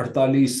48,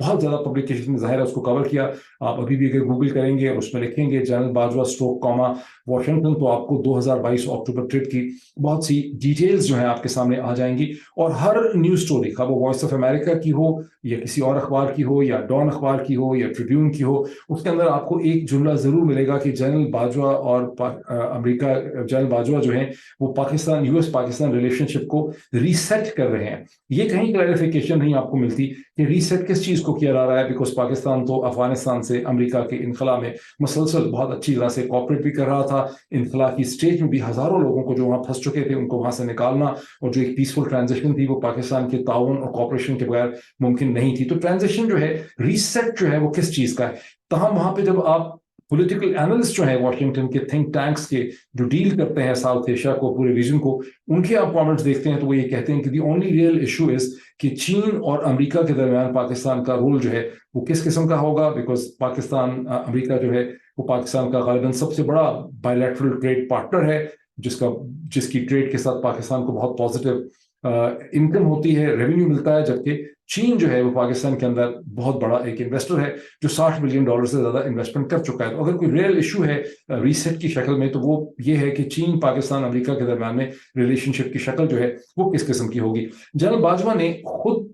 بہت زیادہ پبلیکیشن میں ظاہر ہے اس کو کور کیا. آپ ابھی بھی اگر گوگل کریں گے اور اس میں لکھیں گے general Bajwa stroke Cama Washington, تو آپ کو 2022 اکتوبر ٹرپ کی بہت سی ڈیٹیلز جو ہیں آپ کے سامنے آ جائیں گی. اور ہر نیوز سٹوری, خواہ وہ وائس آف امریکہ کی ہو یا کسی اور اخبار کی ہو یا ڈان اخبار کی ہو یا ٹریبیون کی ہو, اس کے اندر آپ کو ایک جملہ ضرور ملے گا کہ جنرل باجوہ اور امریکہ, جنرل باجوہ جو ہیں وہ Pakistan U S Pakistan relationship کو ریسیٹ کر رہے ہیں. یہ کہیں کلیریفیکیشن نہیں آپ کو ملتی کہ ریسیٹ کس چیز کو کیا جا رہا ہے, بیکاز پاکستان تو افغانستان سے امریکہ کے انخلا میں مسلسل بہت اچھی طرح سے کوآپریٹ بھی کر رہا تھا. انخلا کی اسٹیج میں بھی ہزاروں لوگوں کو جو وہاں پھنس چکے تھے ان کو وہاں سے نکالنا, اور جو ایک پیسفل ٹرانزیکشن تھی وہ پاکستان کے تعاون اور کوآپریشن کے بغیر ممکن نہیں تھی. تو ٹرانزیکشن جو ہے, ریسیٹ جو ہے, وہ کس چیز کا ہے. تاہم وہاں پہ جب آپ پولیٹیکل اینالسٹ جو ہیں واشنگٹن کے تھنک ٹینکس کے جو ڈیل کرتے ہیں ساؤتھ ایشیا کو, پورے ریجن کو, ان کے آپ کامنٹس دیکھتے ہیں تو وہ یہ کہتے ہیں کہ the only real issue is کہ چین اور امریکہ کے درمیان پاکستان کا رول جو ہے وہ کس قسم کا ہوگا, بیکاز پاکستان امریکہ جو ہے وہ پاکستان کا غالباً سب سے بڑا بائی لیٹرل ٹریڈ پارٹنر ہے, جس کی ٹریڈ کے ساتھ پاکستان کو بہت پازیٹیو انکم ہوتی ہے, ریونیو ملتا ہے, جبکہ چین جو ہے وہ پاکستان کے اندر بہت بڑا ایک انویسٹر ہے جو $60 بلین سے زیادہ انویسٹمنٹ کر چکا ہے. تو اگر کوئی ریئل ایشو ہے ریسیٹ کی شکل میں تو وہ یہ ہے کہ چین پاکستان امریکہ کے درمیان میں ریلیشن شپ کی شکل جو ہے وہ کس قسم کی ہوگی. جنرل باجوہ نے خود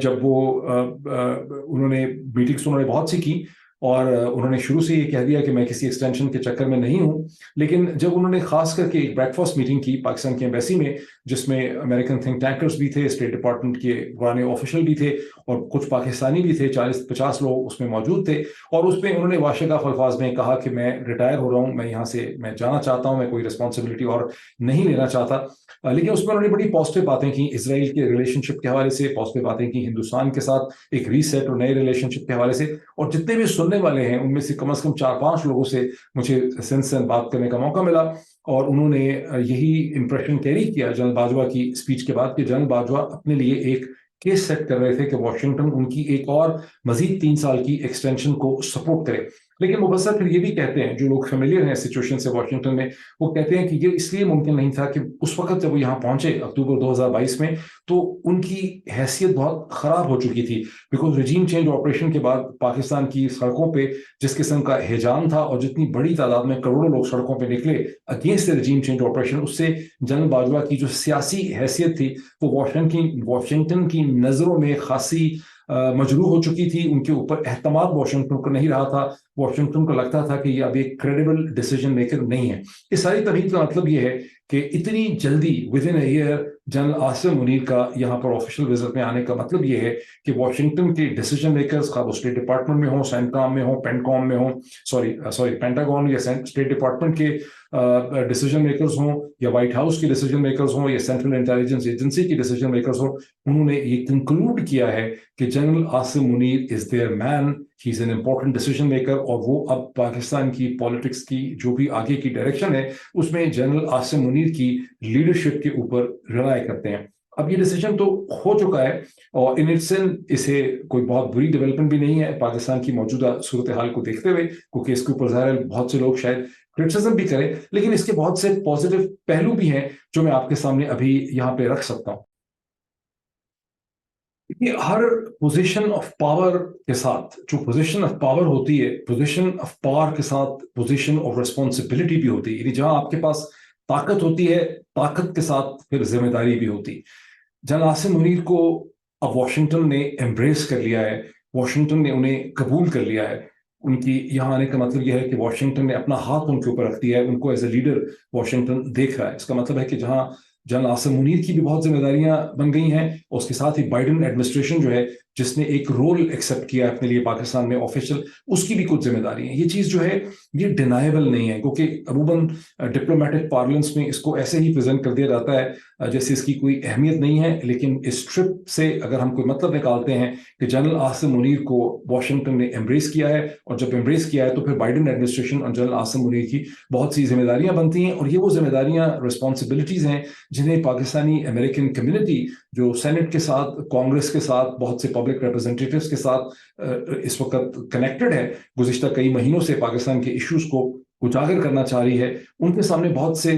جب وہ انہوں نے میٹنگس انہوں نے بہت سی کی اور انہوں نے شروع سے یہ کہہ دیا کہ میں کسی ایکسٹینشن کے چکر میں نہیں ہوں, لیکن جب انہوں نے خاص کر کے ایک بریک فاسٹ میٹنگ کی پاکستان کی ایمبیسی میں, جس میں امریکن تھنک ٹینکرز بھی تھے, اسٹیٹ ڈپارٹمنٹ کے پرانے آفیشل بھی تھے اور کچھ پاکستانی بھی تھے, 40-50 لوگ اس میں موجود تھے, اور اس میں انہوں نے واشگاف الفاظ میں کہا کہ میں ریٹائر ہو رہا ہوں, میں یہاں سے میں جانا چاہتا ہوں, میں کوئی رسپانسبلٹی اور نہیں لینا چاہتا. لیکن اس میں انہوں نے بڑی پازیٹیو باتیں کی اسرائیل کے ریلیشن شپ کے حوالے سے, پازیٹیو باتیں کی ہندوستان کے ساتھ ایک ریسیٹ اور نئے ریلیشن شپ کے حوالے سے, اور جتنے بھی سننے والے ہیں ان میں سے کم 4-5 لوگوں سے مجھے سنس بات کرنے کا موقع ملا, اور انہوں نے یہی امپریشن کیری کیا جنرل باجوہ کی اسپیچ کے بعد کہ جنرل باجوہ اپنے لیے ایک کیس سیٹ کر رہے تھے کہ واشنگٹن ان کی ایک اور مزید 3 سال کی ایکسٹینشن کو سپورٹ کرے. لیکن مبصر پھر یہ بھی کہتے ہیں, جو لوگ فیملیئر ہیں سچویشن سے واشنگٹن میں, وہ کہتے ہیں کہ یہ اس لیے ممکن نہیں تھا کہ اس وقت جب وہ یہاں پہنچے اکتوبر 2022 میں تو ان کی حیثیت بہت خراب ہو چکی تھی, بیکاز رجیم چینج آپریشن کے بعد پاکستان کی سڑکوں پہ جس قسم کا ہیجان تھا اور جتنی بڑی تعداد میں کروڑوں لوگ سڑکوں پہ نکلے اگینسٹ رجیم چینج آپریشن, اس سے جنرل باجوہ کی جو سیاسی حیثیت تھی وہ واشنگٹن کی نظروں میں خاصی مجروح ہو چکی تھی. ان کے اوپر اعتماد واشنگٹن کو نہیں رہا تھا, واشنگٹن کو لگتا تھا کہ یہ اب ایک کریڈیبل ڈیسیجن میکر نہیں ہے. اس ساری تبہیت کا مطلب یہ ہے کہ اتنی جلدی within a year General Asim Munir کا یہاں پر آفیشیل وزٹ میں آنے کا مطلب یہ ہے کہ واشنگٹن کے ڈیسیجن میکرز, خواہ وہ اسٹیٹ ڈپارٹمنٹ میں ہوں, سینٹکام میں ہوں, پینٹکام میں ہوں, پینٹاگون یا اسٹیٹ ڈپارٹمنٹ کے ڈیسیجن میکرز ہوں, یا وائٹ ہاؤس کے ڈیسیجن میکرز ہوں, یا سینٹرل انٹیلیجنس ایجنسی کے ڈیسیجن میکرز ہوں, انہوں نے یہ کنکلوڈ کیا ہے کہ General Asim Munir is their man, he is an important decision maker, اور وہ اب پاکستان کی پالیٹکس کی جو بھی آگے کی ڈائریکشن ہے اس میں جنرل عاصم منیر کی لیڈرشپ کے اوپر رلائی کرتے ہیں. اب یہ ڈیسیجن تو ہو چکا ہے اور ان اسے کوئی بہت بری ڈیولپمنٹ بھی نہیں ہے پاکستان کی موجودہ صورتحال کو دیکھتے ہوئے, کیونکہ اس کے اوپر ظاہر بہت سے لوگ شاید کرٹیسزم بھی کریں, لیکن اس کے بہت سے پازیٹیو پہلو بھی ہیں جو میں آپ کے سامنے ابھی یہاں پہ رکھ سکتا ہوں. ہر پوزیشن آف پاور کے ساتھ جو پوزیشن آف پاور ہوتی ہے, پوزیشن آف پاور کے ساتھ پوزیشن آف ریسپانسبلٹی بھی ہوتی ہے. یعنی جہاں آپ کے پاس طاقت ہوتی ہے, طاقت کے ساتھ پھر ذمہ داری بھی ہوتی. جنرل عاصم منیر کو اب واشنگٹن نے ایمبریس کر لیا ہے, واشنگٹن نے انہیں قبول کر لیا ہے. ان کی یہاں آنے کا مطلب یہ ہے کہ واشنگٹن نے اپنا ہاتھ ان کے اوپر رکھ دیا ہے, ان کو ایز اے لیڈر واشنگٹن دیکھ رہا ہے. اس کا مطلب ہے کہ جہاں جنرل عاصم منیر کی بھی بہت ذمہ داریاں بن گئی ہیں, اور اس کے ساتھ ہی بائیڈن ایڈمنسٹریشن جو ہے جس نے ایک رول ایکسیپٹ کیا اپنے لیے پاکستان میں آفیشیل, اس کی بھی کچھ ذمہ داری ہیں. یہ چیز جو ہے یہ ڈینائبل نہیں ہے, کیونکہ عموماً ڈپلومیٹک پارلنس میں اس کو ایسے ہی پریزنٹ کر دیا جاتا ہے جیسے اس کی کوئی اہمیت نہیں ہے. لیکن اس ٹرپ سے اگر ہم کوئی مطلب نکالتے ہیں کہ جنرل عاصم منیر کو واشنگٹن نے ایمبریس کیا ہے, اور جب ایمبریس کیا ہے تو پھر بائیڈن ایڈمنسٹریشن اور جنرل عاصم منیر کی بہت سی ذمہ داریاں بنتی ہیں, اور یہ وہ ذمہ داریاں رسپانسبلٹیز ہیں جنہیں پاکستانی امریکن کمیونٹی جو سینٹ کے ساتھ, کانگریس کے ساتھ, بہت سے پبلک ریپرزینٹیٹیوز کے ساتھ اس وقت کنیکٹڈ ہے, گزشتہ کئی مہینوں سے پاکستان کے ایشوز کو اجاگر کرنا چاہ رہی ہے, ان کے سامنے بہت سے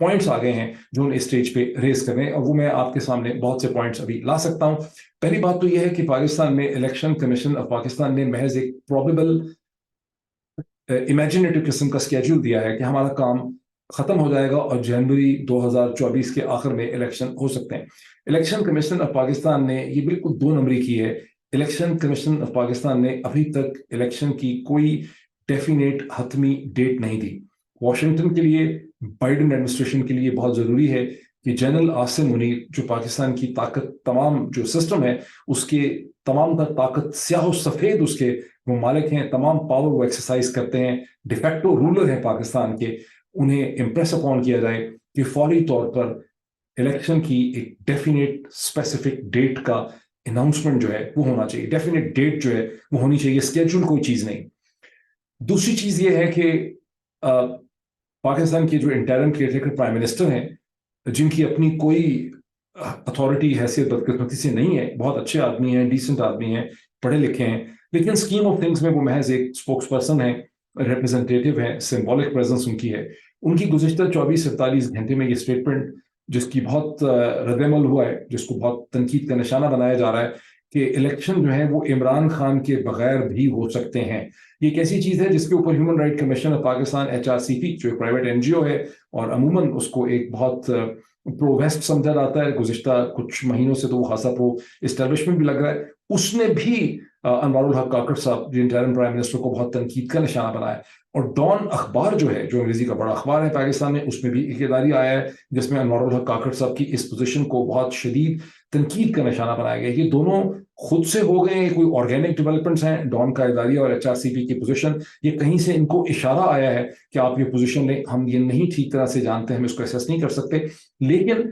پوائنٹس آ گئے ہیں جو ان اسٹیج پہ ریز کر رہے ہیں, اور وہ میں آپ کے سامنے بہت سے پوائنٹس ابھی لا سکتا ہوں. پہلی بات تو یہ ہے کہ پاکستان میں الیکشن کمیشن آف پاکستان نے محض ایک پروبیبل امیجنیٹو قسم کا اسکیڈول دیا ہے کہ ہمارا کام ختم ہو جائے گا اور جنوری 2024 کے آخر میں الیکشن ہو سکتے ہیں. الیکشن کمیشن آف پاکستان نے یہ بالکل دو نمبری کی ہے. الیکشن کمیشن آف پاکستان نے ابھی تک الیکشن کی کوئی ڈیفینیٹ حتمی ڈیٹ نہیں دی. واشنگٹن کے لیے, بائیڈن ایڈمنسٹریشن کے لیے بہت ضروری ہے کہ جنرل عاصم منیر جو پاکستان کی طاقت, تمام جو سسٹم ہے اس کے تمام تر طاقت, سیاہ و سفید اس کے وہ مالک ہیں, تمام پاور وہ ایکسرسائز کرتے ہیں, ڈیفیکٹو رولر ہیں پاکستان کے, انہیں امپریس اپون کیا جائے کہ فوری طور پر الیکشن کی ایک ڈیفینیٹ اسپیسیفک ڈیٹ کا اناؤنسمنٹ جو ہے وہ ہونا چاہیے. ڈیفینیٹ ڈیٹ جو ہے وہ ہونی چاہیے, اسکیڈول کوئی چیز نہیں. دوسری چیز یہ ہے کہ پاکستان کے جو انٹرم کیئر پرائم منسٹر ہیں, جن کی اپنی کوئی اتھارٹی حیثیت بدقسمتی سے نہیں ہے, بہت اچھے آدمی ہیں, ڈیسنٹ آدمی ہیں, پڑھے لکھے ہیں, لیکن اسکیم آف تھنگس میں وہ محض ایک اسپوکس پرسن ہے, ریپرزنٹیٹیو ہے, سمبولک پریزنس ان کی ہے. ان کی گزشتہ 24-47 گھنٹے میں یہ اسٹیٹمنٹ, جس کی بہت رد عمل ہوا ہے, جس کو بہت تنقید کا نشانہ بنایا جا رہا ہے کہ الیکشن جو ہے وہ عمران خان کے بغیر بھی ہو سکتے ہیں. یہ ایک ایسی چیز ہے جس کے اوپر human right commission of Pakistan HRCP, جو ایک پرائیویٹ NGO ہے اور عموماً اس کو ایک بہت پرو ویسٹ سمجھا جاتا ہے, گزشتہ کچھ مہینوں سے تو وہ خاصا پرو اسٹیبلشمنٹ بھی لگ رہا ہے, اس نے بھی انوار الحق کاکڑ صاحب, جو انٹرم پرائم منسٹر, کو بہت تنقید کا نشانہ بنایا. اور ڈان اخبار جو ہے, جو انگریزی کا بڑا اخبار ہے پاکستان میں, اس میں بھی ایک اداری آیا ہے جس میں انوار الحق کاکڑ صاحب کی اس پوزیشن کو بہت شدید تنقید کا نشانہ بنایا گیا. یہ دونوں خود سے ہو گئے, کوئی آرگینک ڈیولپمنٹس ہیں, ڈان کا اداریہ اور HRCP کی پوزیشن, یہ کہیں سے ان کو اشارہ آیا ہے کہ آپ یہ پوزیشن لیں, ہم یہ نہیں ٹھیک طرح سے جانتے, ہم اس کو ایسیس نہیں کر سکتے. لیکن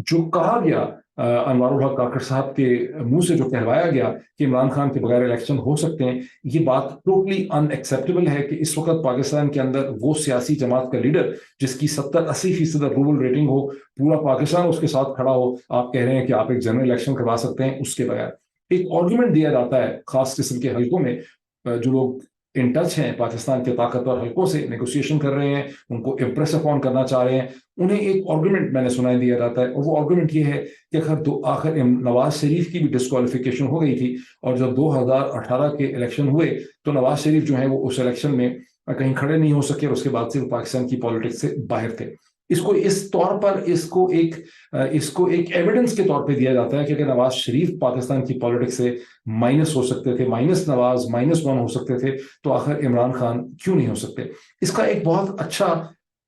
جو کہا گیا انوار الحق کاکڑ صاحب کے منہ سے, جو کہلوایا گیا کہ عمران خان کے بغیر الیکشن ہو سکتے ہیں, یہ بات ٹوٹلی ان ایکسیپٹیبل ہے کہ اس وقت پاکستان کے اندر وہ سیاسی جماعت کا لیڈر جس کی 70-80% اپروول ریٹنگ ہو, پورا پاکستان اس کے ساتھ کھڑا ہو, آپ کہہ رہے ہیں کہ آپ ایک جنرل الیکشن کروا سکتے ہیں اس کے بغیر. ایک آرگومنٹ دیا جاتا ہے خاص قسم کے حلقوں میں, جو لوگ ان ٹچ ہیں پاکستان کے طاقتور حلقوں سے, نیگوسیشن کر رہے ہیں, ان کو امپریس اپون کرنا چاہ رہے ہیں, انہیں ایک آرگومنٹ میں نے سنائی دیا جاتا ہے, اور وہ آرگومنٹ یہ ہے کہ آخر نواز شریف کی بھی ڈسکوالیفیکیشن ہو گئی تھی, اور جب 2018 کے الیکشن ہوئے تو نواز شریف جو ہیں وہ اس الیکشن میں کہیں کھڑے نہیں ہو سکے, اور اس کے بعد سے وہ پاکستان کی پالیٹکس سے باہر تھے. اس کو اس طور پر اس کو ایک ایویڈنس کے طور پہ دیا جاتا ہے کہ اگر نواز شریف پاکستان کی پالیٹکس سے مائنس ہو سکتے تھے, مائنس نواز, -1 ہو سکتے تھے, تو آخر عمران خان کیوں نہیں ہو سکتے. اس کا ایک بہت اچھا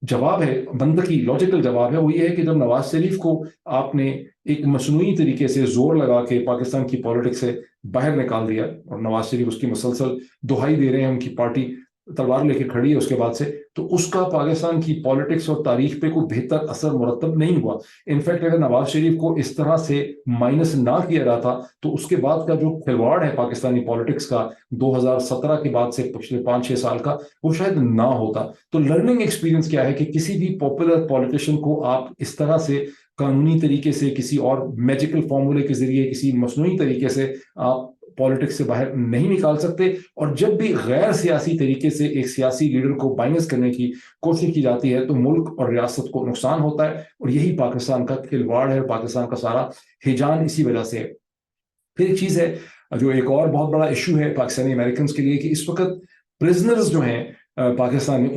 جواب ہے, منطقی لاجیکل جواب ہے, وہ یہ ہے کہ جب نواز شریف کو آپ نے ایک مصنوعی طریقے سے زور لگا کے پاکستان کی پالیٹکس سے باہر نکال دیا, اور نواز شریف اس کی مسلسل دہائی دے رہے ہیں, ان کی پارٹی تلوار لے کے کھڑی ہے اس کے بعد سے, تو اس کا پاکستان کی پالیٹکس اور تاریخ پہ کوئی بہتر اثر مرتب نہیں ہوا. انفیکٹ اگر نواز شریف کو اس طرح سے مائنس نہ کیا جاتا تو اس کے بعد کا جو کھلواڑ ہے پاکستانی پالیٹکس کا 2017 کے بعد سے پچھلے 5-6 سال کا, وہ شاید نہ ہوتا. تو لرننگ ایکسپیرینس کیا ہے کہ کسی بھی پاپولر پولیٹیشین کو آپ اس طرح سے قانونی طریقے سے, کسی اور میجیکل فارمولے کے ذریعے, کسی مصنوعی طریقے سے آپ پالیٹکس سے باہر نہیں نکال سکتے. اور جب بھی غیر سیاسی طریقے سے ایک سیاسی لیڈر کو مائنس کرنے کی کوشش کی جاتی ہے تو ملک اور ریاست کو نقصان ہوتا ہے, اور یہی پاکستان کا کھلواڑ ہے, پاکستان کا سارا ہیجان اسی وجہ سے ہے. پھر ایک چیز ہے جو ایک اور بہت بڑا ایشو ہے پاکستانی امریکنز کے لیے, کہ اس وقت پرزنرز جو ہیں پاکستان میں,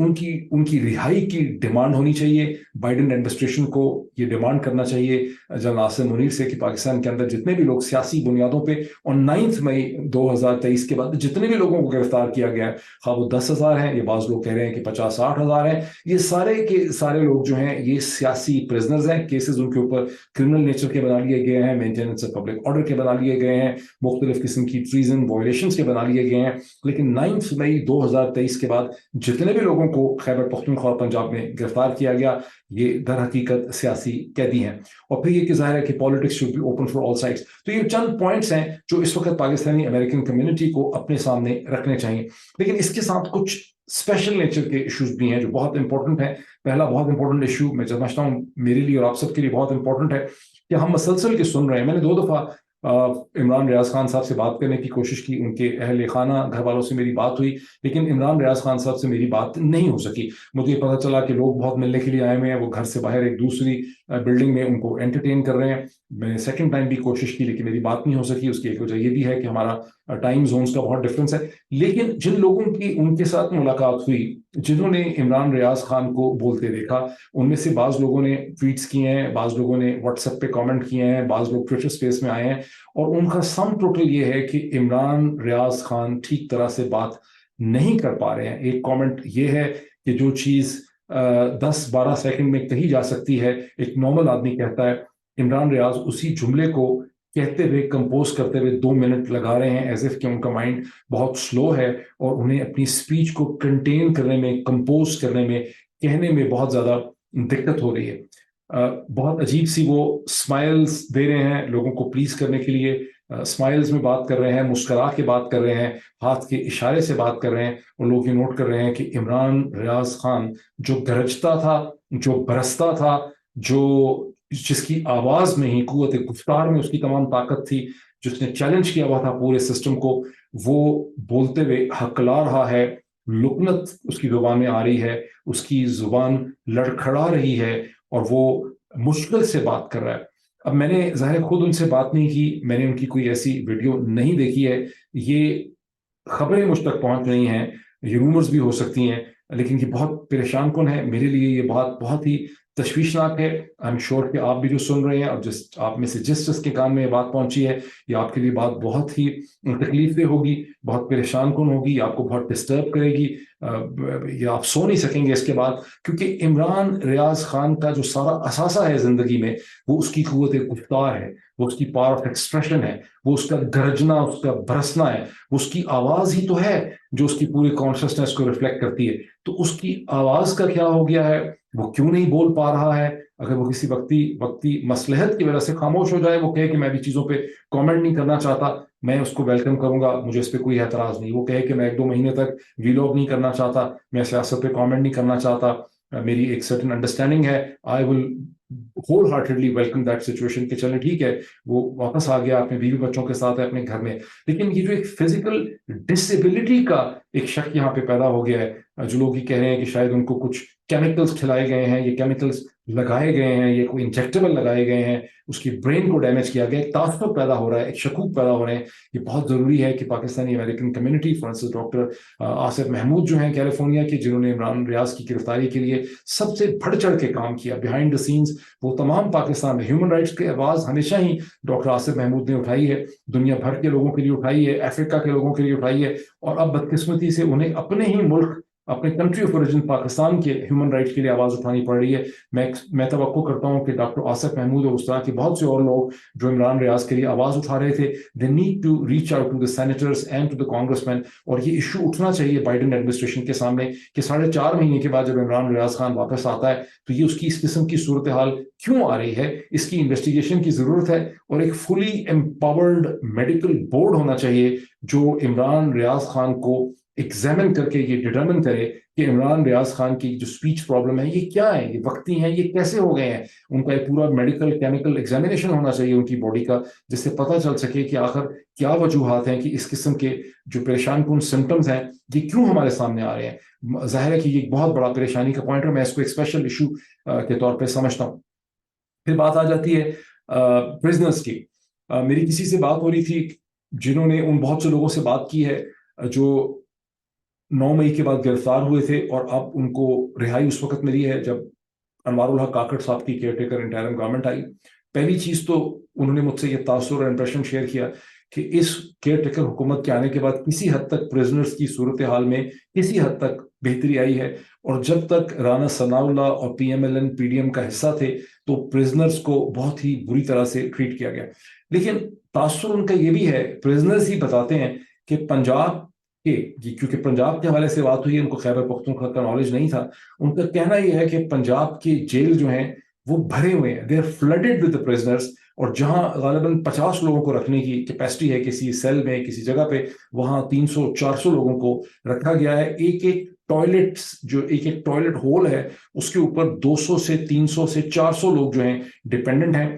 ان کی رہائی کی ڈیمانڈ ہونی چاہیے. بائیڈن ایڈمنسٹریشن کو یہ ڈیمانڈ کرنا چاہیے جنرل عاصم منیر سے کہ پاکستان کے اندر جتنے بھی لوگ سیاسی بنیادوں پہ, اور 9 مئی 2023 کے بعد جتنے بھی لوگوں کو گرفتار کیا گیا ہے, خواہ وہ 10,000 ہیں یا بعض لوگ کہہ رہے ہیں کہ 50-60 ہزار ہیں, یہ سارے کے سارے لوگ جو ہیں یہ سیاسی پرزنرز ہیں. کیسز ان کے اوپر کرمنل نیچر کے بنا لیے گئے ہیں, مینٹیننس آف پبلک آرڈر کے بنا لیے گئے ہیں, مختلف قسم کی ٹریزن وائلیشنز کے بنا لیے گئے ہیں. لیکن 9 مئی 2023 کے بعد جتنے بھی لوگوں کو خیبر پختونخوا پنجاب میں گرفتار کیا گیا, یہ در حقیقت سیاسی قیدی ہیں. اور پھر یہ کہ ظاہر ہے کہ politics should be open for all sides. تو یہ چند پوائنٹس ہیں جو اس وقت پاکستانی امریکن کمیونٹی کو اپنے سامنے رکھنے چاہیے. لیکن اس کے ساتھ کچھ اسپیشل نیچر کے ایشوز بھی ہیں جو بہت امپورٹنٹ ہیں. پہلا بہت امپورٹنٹ ایشو میں سمجھتا ہوں میرے لیے اور آپ سب کے لیے بہت امپورٹنٹ ہے کہ ہم مسلسل کے سن رہے ہیں. میں نے 2 دفعہ عمران ریاض خان صاحب سے بات کرنے کی کوشش کی, ان کے اہل خانہ گھر والوں سے میری بات ہوئی, لیکن عمران ریاض خان صاحب سے میری بات نہیں ہو سکی. مجھے پتا چلا کہ لوگ بہت ملنے کے لیے آئے ہوئے ہیں, وہ گھر سے باہر ایک دوسری بلڈنگ میں ان کو انٹرٹین کر رہے ہیں. میں نے سیکنڈ ٹائم بھی کوشش کی لیکن میری بات نہیں ہو سکی. اس کی ایک وجہ یہ بھی ہے کہ ہمارا ٹائم زونز کا بہت ڈفرینس ہے. لیکن جن لوگوں کی ان کے ساتھ ملاقات ہوئی, جنہوں نے عمران ریاض خان کو بولتے دیکھا, ان میں سے بعض لوگوں نے ٹویٹس کیے ہیں, بعض لوگوں نے واٹس ایپ پہ کامنٹ کیے ہیں, بعض لوگ ٹویٹر اسپیس میں آئے ہیں, اور ان کا سم ٹوٹل یہ ہے کہ عمران ریاض خان ٹھیک طرح سے بات نہیں کر پا رہے ہیں. ایک کامنٹ یہ ہے کہ جو چیز 10-12 سیکنڈ میں کہی جا سکتی ہے, ایک نارمل آدمی کہتا ہے, عمران ریاض اسی جملے کو کہتے ہوئے کمپوز کرتے ہوئے 2 منٹ لگا رہے ہیں, ایز اف کہ ان کا مائنڈ بہت سلو ہے اور انہیں اپنی اسپیچ کو کنٹین کرنے میں, کمپوز کرنے میں, کہنے میں بہت زیادہ دقت ہو رہی ہے. بہت عجیب سی وہ اسمائلز دے رہے ہیں لوگوں کو پلیز کرنے کے لیے, اسمائلز میں بات کر رہے ہیں, مسکرا کے بات کر رہے ہیں, ہاتھ کے اشارے سے بات کر رہے ہیں, اور لوگ یہ نوٹ کر رہے ہیں کہ عمران ریاض خان جو گرجتا تھا, جو برستا تھا, جس کی آواز میں ہی, قوت گفتار میں اس کی تمام طاقت تھی, جس نے چیلنج کیا ہوا تھا پورے سسٹم کو, وہ بولتے ہوئے ہکلا رہا ہے. لکنت اس کی زبان میں آ رہی ہے, اس کی زبان لڑکھڑا رہی ہے, اور وہ مشکل سے بات کر رہا ہے. اب میں نے ظاہر خود ان سے بات نہیں کی, میں نے ان کی کوئی ایسی ویڈیو نہیں دیکھی ہے, یہ خبریں مجھ تک پہنچ رہی ہیں, یہ رومرز بھی ہو سکتی ہیں, لیکن یہ بہت پریشان کن ہے میرے لیے. یہ بات بہت ہی تشویشناک ہے. آئی ایم شیور کہ آپ بھی جو سن رہے ہیں, اور آپ میں سے جس کے کان میں یہ بات پہنچی ہے, یہ آپ کے لیے بات بہت ہی تکلیف دہ ہوگی, بہت پریشان کن ہوگی, آپ کو بہت ڈسٹرب کرے گی, یا آپ سو نہیں سکیں گے اس کے بعد. کیونکہ عمران ریاض خان کا جو سارا اثاثہ ہے زندگی میں, وہ اس کی قوت گفتار ہے, وہ اس کی پاور آف ایکسپریشن ہے, وہ اس کا گرجنا, اس کا برسنا ہے, وہ اس کی آواز ہی تو ہے جو اس کی پوری کانشسنس کو ریفلیکٹ کرتی ہے. تو اس کی آواز کا کیا ہو گیا ہے, وہ کیوں نہیں بول پا رہا ہے؟ اگر وہ کسی وقتی مصلحت کی وجہ سے خاموش ہو جائے, وہ کہے کہ میں بھی چیزوں پہ کامنٹ نہیں کرنا چاہتا, میں اس کو ویلکم کروں گا, مجھے اس پہ کوئی اعتراض نہیں. وہ کہے کہ میں 1-2 مہینے تک ویلاگ نہیں کرنا چاہتا, میں سیاست پہ کامنٹ نہیں کرنا چاہتا, میری ایک سرٹن انڈرسٹینڈنگ ہے, I will wholeheartedly welcome that situation, کہ چلے ٹھیک ہے, وہ واپس آ گیا, اپنے بیوی بچوں کے ساتھ ہے اپنے گھر میں. لیکن یہ جو ایک فزیکل ڈسیبلٹی کا ایک شک یہاں پہ پیدا ہو گیا ہے, جو لوگ یہ کہہ رہے ہیں کہ شاید ان کو کچھ کیمیکلز کھلائے گئے ہیں, یہ کیمیکلز لگائے گئے ہیں, یہ کوئی انجیکٹیبل لگائے گئے ہیں, اس کی برین کو ڈیمیج کیا گیا, ایک تعصب پیدا ہو رہا ہے, ایک شکوک پیدا ہو رہے ہیں. یہ بہت ضروری ہے کہ Pakistani American community, for instance doctor Asif Mahmood جو ہیں کیلیفورنیا کے, جنہوں نے عمران ریاض کی گرفتاری کے لیے سب سے بڑھ چڑھ کے کام کیا بیہائنڈ دا سینز, وہ تمام پاکستان میں ہیومن رائٹس کی آواز ہمیشہ ہی ڈاکٹر آصف محمود نے اٹھائی ہے, دنیا بھر کے لوگوں کے لیے اٹھائی ہے, افریقہ کے لوگوں کے لیے اٹھائی ہے, اور اب بدقسمتی سے انہیں اپنے ہی ملک, اپنے کنٹری آف اوریجن پاکستان کے ہیومن رائٹس کے لیے آواز اٹھانی پڑ رہی ہے. میں توقع کرتا ہوں کہ ڈاکٹر آصف محمود اور اس طرح کے بہت سے اور لوگ جو عمران ریاض کے لیے آواز اٹھا رہے تھے, they need to reach out to the senators and to the congressmen, اور یہ ایشو اٹھنا چاہیے بائیڈن ایڈمنسٹریشن کے سامنے کہ 4.5 مہینے کے بعد جب عمران ریاض خان واپس آتا ہے تو یہ اس کی اس قسم کی صورتحال کیوں آ رہی ہے, اس کی انویسٹیگیشن کی ضرورت ہے. اور ایک فلی امپاورڈ میڈیکل بورڈ ہونا چاہیے جو عمران ریاض خان کو ایگزامن کر کے یہ ڈٹرمن کرے کہ عمران ریاض خان کی جو سپیچ پرابلم ہے یہ کیا ہے, یہ وقتی ہیں, یہ کیسے ہو گئے ہیں. ان کا ایک پورا میڈیکل کیمیکل ایگزامینیشن ہونا چاہیے ان کی باڈی کا, جس سے پتہ چل سکے کہ آخر کیا وجوہات ہیں کہ اس قسم کے جو پریشان کن سمٹمز ہیں یہ کیوں ہمارے سامنے آ رہے ہیں. ظاہر ہے کہ یہ ایک بہت بڑا پریشانی کا پوائنٹ ہے, میں اس کو ایک اسپیشل ایشو کے طور پہ سمجھتا ہوں. پھر بات آ جاتی ہے پرزنرز کی. میری کسی سے بات ہو رہی تھی جنہوں نے ان بہت سے لوگوں سے بات کی ہے جو 9 مئی کے بعد گرفتار ہوئے تھے, اور اب ان کو رہائی اس وقت ملی ہے جب انوار الحق کاکڑ صاحب کی کیئر ٹیکر انٹرم گورنمنٹ آئی. پہلی چیز تو انہوں نے مجھ سے یہ تاثر اور امپریشن شیئر کیا کہ اس کیئر ٹیکر حکومت کے آنے کے بعد کسی حد تک پرزنرز کی صورتحال میں کسی حد تک بہتری آئی ہے, اور جب تک رانا ثناء اللہ اور P M L N P D M کا حصہ تھے تو پرزنرز کو بہت ہی بری طرح سے ٹریٹ کیا گیا. لیکن تاثر ان کا یہ بھی ہے, پرزنرز ہی بتاتے ہیں کہ پنجاب کیونکہ پنجاب کے حوالے سے بات ہوئی ہے, ان کو خیبر پختونخوا کا نالج نہیں تھا, ان کا کہنا یہ ہے کہ پنجاب کے جیل جو ہیں وہ بھرے ہوئے ہیں, they are flooded with prisoners, اور جہاں غالباً 50 لوگوں کو رکھنے کی کیپیسٹی ہے کسی سیل میں کسی جگہ پہ, وہاں 300-400 لوگوں کو رکھا گیا ہے. ایک ٹوائلٹ ہول ہے, اس کے اوپر 200 سے 300 سے 400 لوگ جو ہیں ڈیپینڈنٹ ہیں,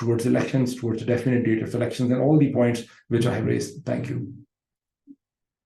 towards elections, towards a definite date of elections, and all the points which I have raised. Thank you.